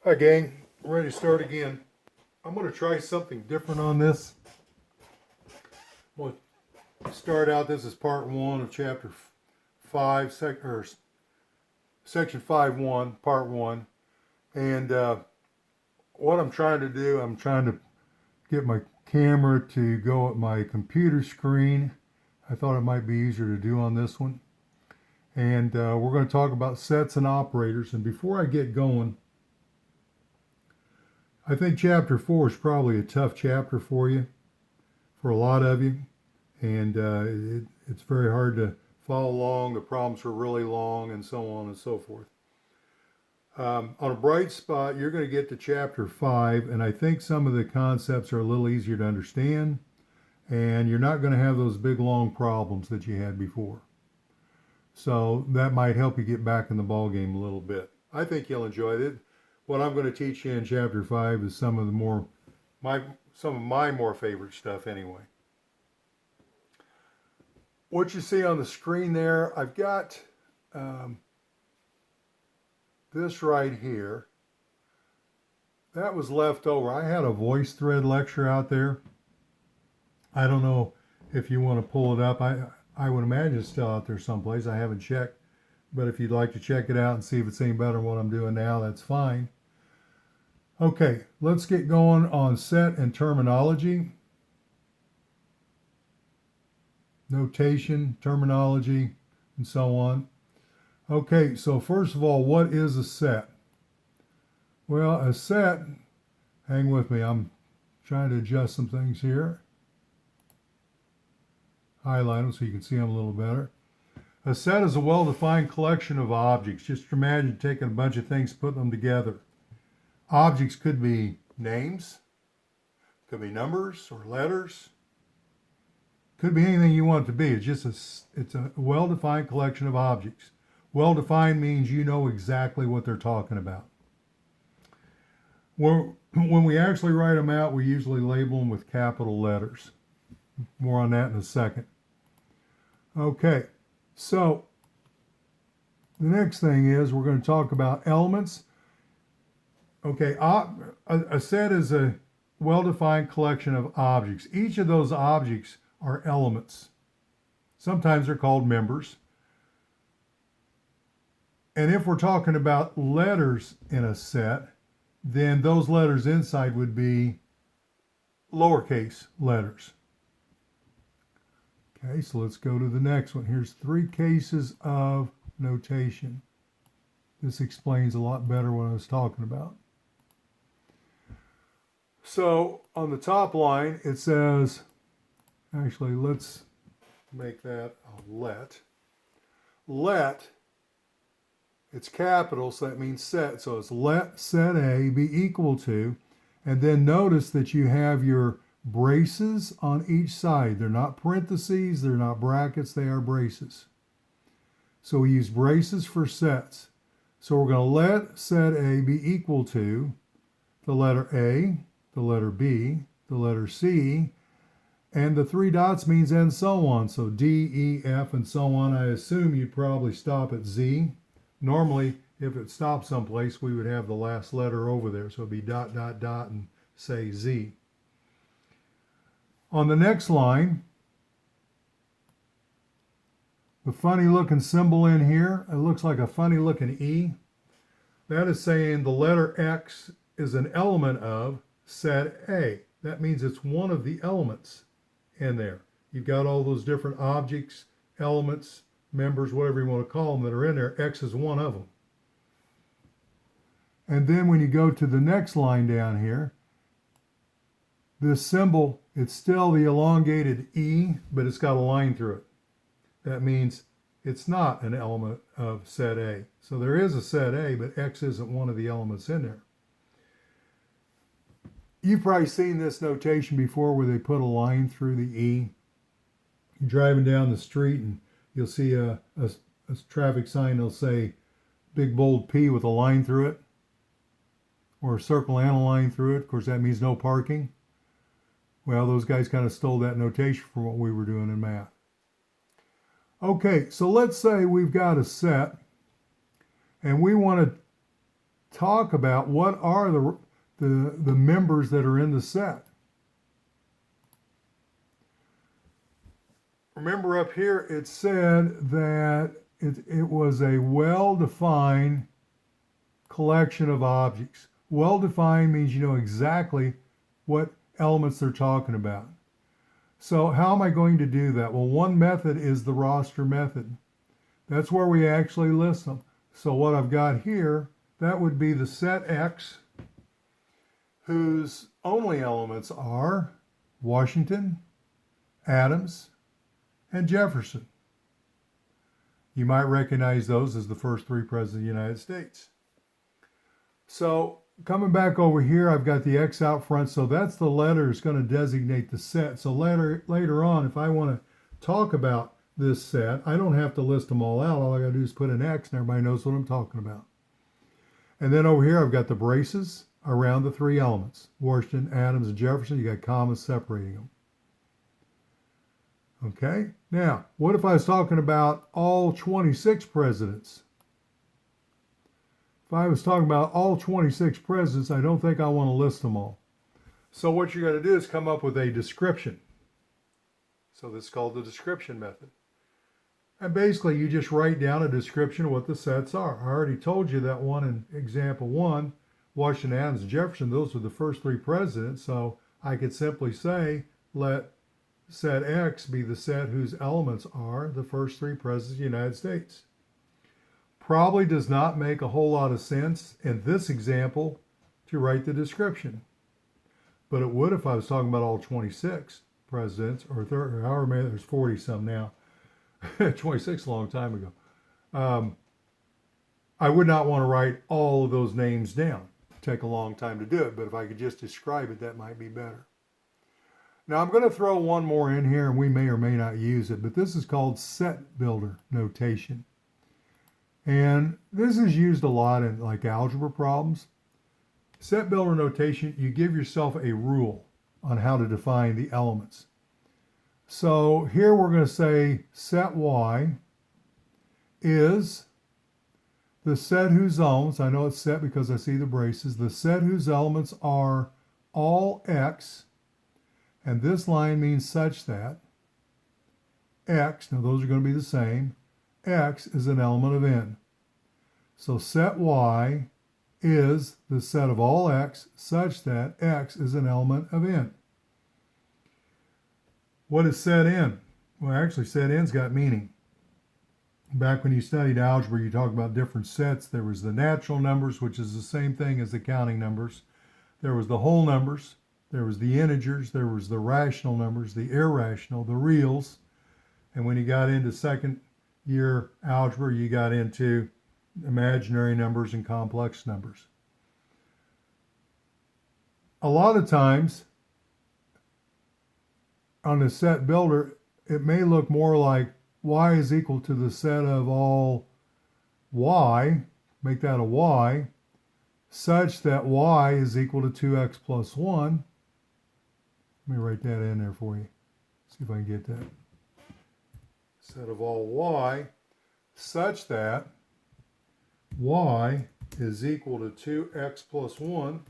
Hi gang, I'm ready to start again. I'm going to try something different on this. I'm going to start out, this is part 1 of chapter 5, section 5.1, part 1. And what I'm trying to do, I'm trying to get my camera to go at my computer screen. I thought it might be easier to do on this one. And we're going to talk about sets and operators. And before I get going, I think chapter 4 is probably a tough chapter for you, for a lot of you, and it's very hard to follow along. The problems are really long, and so on and so forth. On a bright spot, you're going to get to chapter 5, and I think some of the concepts are a little easier to understand, and you're not going to have those big long problems that you had before. So that might help you get back in the ball game a little bit. I think you'll enjoy it. What I'm going to teach you in chapter 5 is some of my more favorite stuff anyway. What you see on the screen there, I've got this right here. That was left over. I had a VoiceThread lecture out there. I don't know if you want to pull it up. I would imagine it's still out there someplace. I haven't checked. But if you'd like to check it out and see if it's any better than what I'm doing now, that's fine. Okay, let's get going on set and terminology. Notation, terminology, and so on. Okay, so first of all, what is a set? Well, a set, hang with me, I'm trying to adjust some things here. Highlight them so you can see them a little better. A set is a well-defined collection of objects. Just imagine taking a bunch of things, putting them together. Objects could be names, could be numbers or letters, could be anything you want it to be. It's a well-defined collection of objects. Well-defined means you know exactly what they're talking about. When we actually write them out, we usually label them with capital letters. More on that in a second. Okay, so the next thing is we're going to talk about elements. Okay, a set is a well-defined collection of objects. Each of those objects are elements. Sometimes they're called members. And if we're talking about letters in a set, then those letters inside would be lowercase letters. Okay, so let's go to the next one. Here's 3 cases of notation. This explains a lot better what I was talking about. So on the top line, it says, actually, let's make that a let. Let, it's capital, so that means set. So it's let set A be equal to, and then notice that you have your braces on each side. They're not parentheses, they're not brackets, they are braces. So we use braces for sets. So we're going to let set A be equal to the letter A, the letter B, the letter C, and the 3 dots means and so on. So D, E, F, and so on. I assume you'd probably stop at Z. Normally, if it stopped someplace, we would have the last letter over there. So it'd be dot, dot, dot, and say Z. On the next line, the funny looking symbol in here, it looks like a funny looking E. That is saying the letter X is an element of set A. That means it's one of the elements in there. You've got all those different objects, elements, members, whatever you want to call them that are in there. X is one of them. And then when you go to the next line down here, this symbol, it's still the elongated E, but it's got a line through it. That means it's not an element of set A. So there is a set A, but X isn't one of the elements in there. You've probably seen this notation before where they put a line through the E. You're driving down the street and you'll see a traffic sign that'll say big bold P with a line through it, or a circle and a line through it. Of course, that means no parking. Well, those guys kind of stole that notation from what we were doing in math. Okay, so let's say we've got a set and we want to talk about what are the members that are in the set. Remember up here it said that it was a well-defined collection of objects. Well-defined means you know exactly what elements they're talking about. So how am I going to do that? Well, one method is the roster method. That's where we actually list them. So what I've got here, that would be the set X, whose only elements are Washington, Adams, and Jefferson. You might recognize those as the first three presidents of the United States. So coming back over here, I've got the X out front, so that's the letter that's going to designate the set. So later on, if I want to talk about this set, I don't have to list them all out. All I got to do is put an X and everybody knows what I'm talking about. And then over here, I've got the braces around the three elements, Washington, Adams, and Jefferson. You got commas separating them. Okay, now, what if I was talking about all 26 presidents? If I was talking about all 26 presidents, I don't think I want to list them all. So what you're going to do is come up with a description. So this is called the description method. And basically, you just write down a description of what the sets are. I already told you that one in example 1, Washington, Adams, and Jefferson, those were the first three presidents. So I could simply say, let set X be the set whose elements are the first three presidents of the United States. Probably does not make a whole lot of sense in this example to write the description. But it would if I was talking about all 26 presidents, or however many, there's 40 some now. 26 a long time ago. I would not want to write all of those names down. It'd take a long time to do it, but if I could just describe it, that might be better. Now I'm going to throw one more in here, and we may or may not use it, but this is called set builder notation. And this is used a lot in like algebra problems. Set builder notation, you give yourself a rule on how to define the elements. So here we're going to say set Y is the set whose elements, I know it's set because I see the braces, the set whose elements are all X, and this line means such that X, now those are going to be the same, X is an element of N. So set Y is the set of all X such that X is an element of N. What is set N? Well, actually, set N's got meaning. Back when you studied algebra, you talked about different sets. There was the natural numbers, which is the same thing as the counting numbers. There was the whole numbers. There was the integers. There was the rational numbers, the irrational, the reals. And when you got into second year algebra, you got into imaginary numbers and complex numbers. A lot of times on the set builder, it may look more like Y is equal to the set of all Y, make that a Y, such that Y is equal to 2x plus 1. Let me write that in there for you. See if I can get that. Set of all Y, such that Y is equal to 2x plus 1,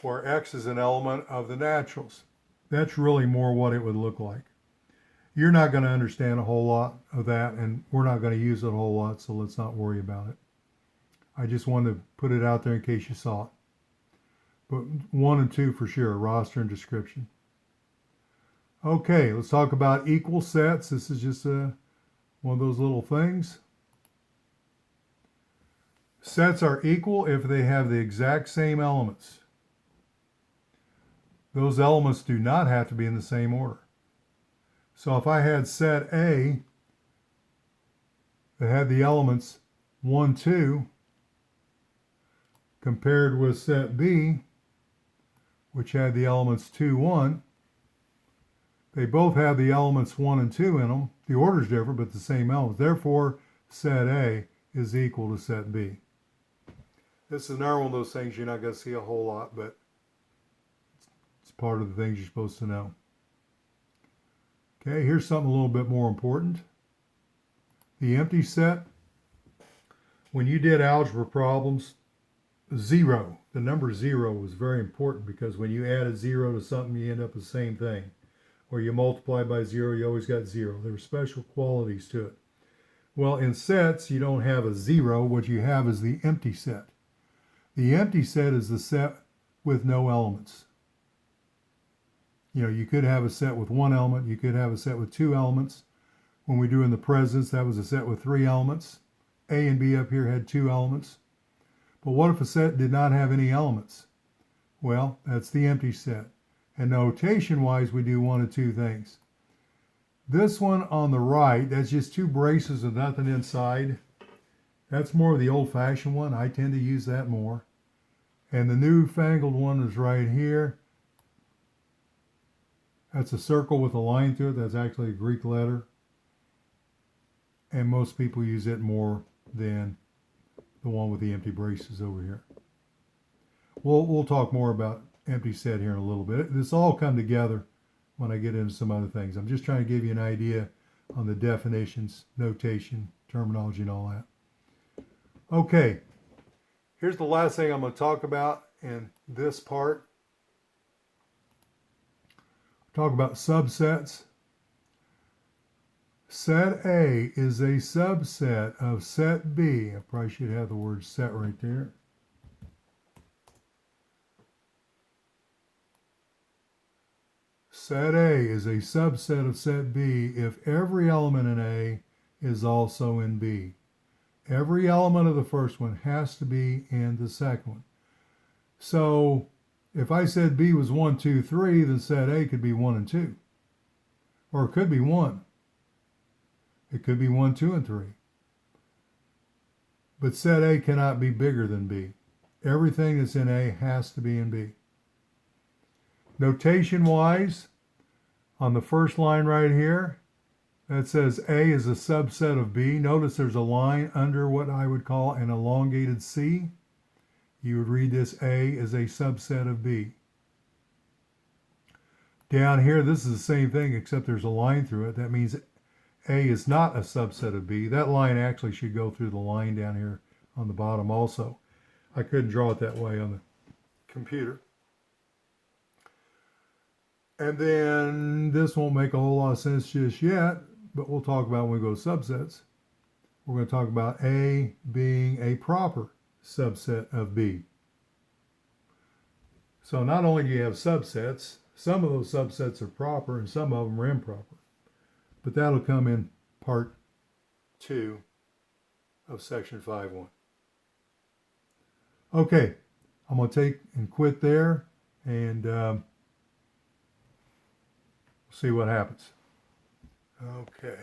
where X is an element of the naturals. That's really more what it would look like. You're not going to understand a whole lot of that, and we're not going to use it a whole lot, so let's not worry about it. I just wanted to put it out there in case you saw it. But 1 and 2 for sure, roster and description. Okay, let's talk about equal sets. This is just one of those little things. Sets are equal if they have the exact same elements. Those elements do not have to be in the same order. So if I had set A that had the elements 1, 2, compared with set B, which had the elements 2, 1, they both have the elements 1 and 2 in them. The order's different, but the same elements. Therefore, set A is equal to set B. This is another one of those things you're not going to see a whole lot, but it's part of the things you're supposed to know. Okay, here's something a little bit more important. The empty set. when you did algebra problems, zero, the number zero was very important because when you add a zero to something, you end up with the same thing. Or you multiply by zero, you always got zero. There were special qualities to it. Well, in sets, you don't have a zero. What you have is the empty set. The empty set is the set with no elements. You know, you could have a set with one element. You could have a set with two elements. When we do in the presence, that was a set with three elements. A and B up here had two elements. But what if a set did not have any elements? Well, that's the empty set. And notation-wise, we do one of two things. This one on the right, that's just two braces with nothing inside. That's more of the old-fashioned one. I tend to use that more. And the newfangled one is right here. That's a circle with a line through it. That's actually a Greek letter. And most people use it more than the one with the empty braces over here. We'll talk more about empty set here in a little bit. This all come together when I get into some other things. I'm just trying to give you an idea on the definitions, notation, terminology, and all that. Okay, here's the last thing I'm going to talk about in this part. Talk about subsets. Set A is a subset of set B. I probably should have the word set right there. Set A is a subset of set B if every element in A is also in B. Every element of the first one has to be in the second one. So if I said B was 1, 2, 3, then set A could be 1 and 2. Or it could be 1. It could be 1, 2, and 3. But set A cannot be bigger than B. Everything that's in A has to be in B. Notation-wise, on the first line right here, that says A is a subset of B. Notice there's a line under what I would call an elongated C. You would read this A as a subset of B. Down here, this is the same thing except there's a line through it. That means A is not a subset of B. That line actually should go through the line down here on the bottom also. I couldn't draw it that way on the computer. And then this won't make a whole lot of sense just yet, but we'll talk about when we go to subsets. We're going to talk about A being a proper subset of B. So not only do you have subsets, some of those subsets are proper and some of them are improper. But that'll come in part 2 of section 5.1. Okay, I'm going to take and quit there and see what happens. Okay.